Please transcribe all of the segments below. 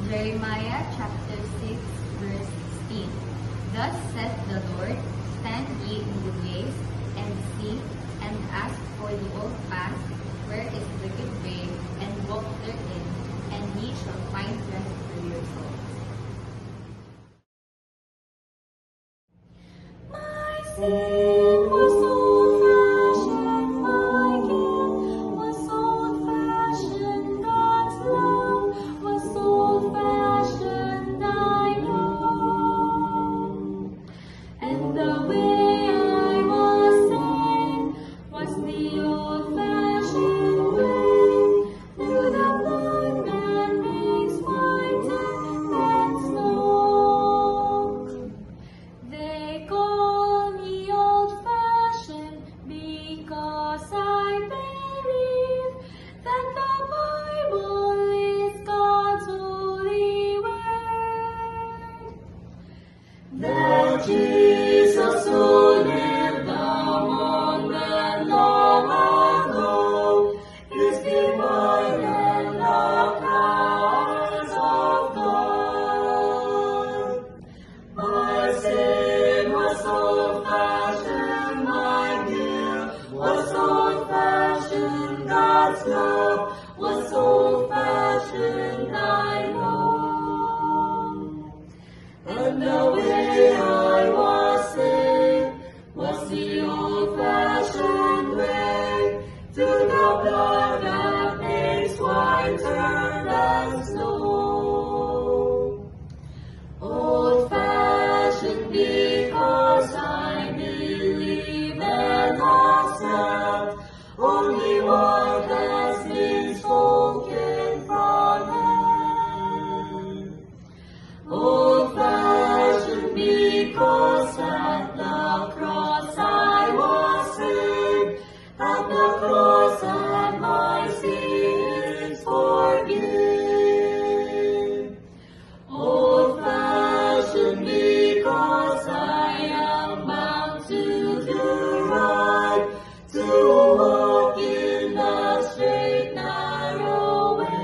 Jeremiah chapter 6, verse 16. Thus saith the Lord, stand ye in the ways, and see, and ask for the old path, where is the good way, and walk therein, and ye shall find rest for your souls. My sin was old-fashioned, my guilt was old-fashioned, God's love was old-fashioned, I know. And the way I was saved was the old-fashioned way, through the blood that makes whiter than snow. They call me old-fashioned because I believe that the Bible is God's holy word. That Jesus who lived among men long ago is divine and the powers of God. My sin was old-fashioned, my guilt was old-fashioned, God's love was old-fashioned, I know. And the way I was saved was the old-fashioned way, through the blood that makes whiter than snow. Old-fashioned because I believe and accept only what has been spoken from heaven. Old-fashioned because at the cross I was saved, at the cross and my sins forgiven. Old-fashioned because I am bound to do right, to walk in the straight narrow way.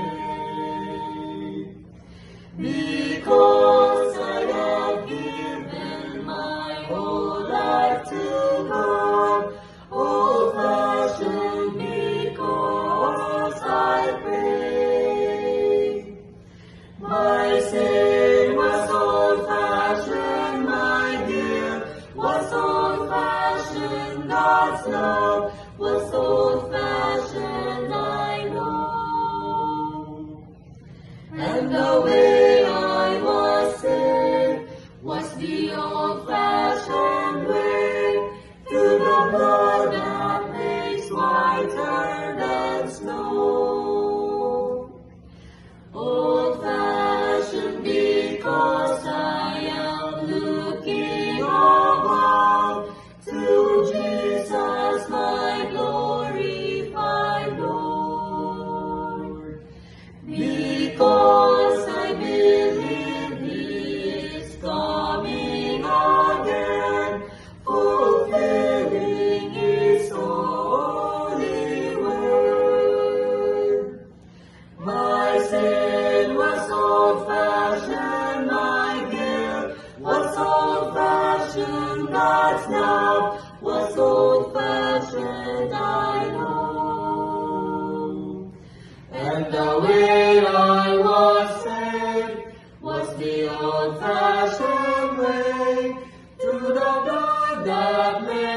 Because I have given my whole life to God, old-fashioned because I pray. My sin was old-fashioned, my guilt was old-fashioned, God's love was old-fashioned, I know. And the way I was saved was the old-fashioned way, through the blood that makes whiter than snow. Old-fashioned because I am looking above to Jesus, my glorified Lord. Because I believe He is coming again, fulfilling His holy word. My sin was old-fashioned, my guilt was old-fashioned, God's love was old-fashioned, I know. And the way I was saved was the old-fashioned way, through the blood that made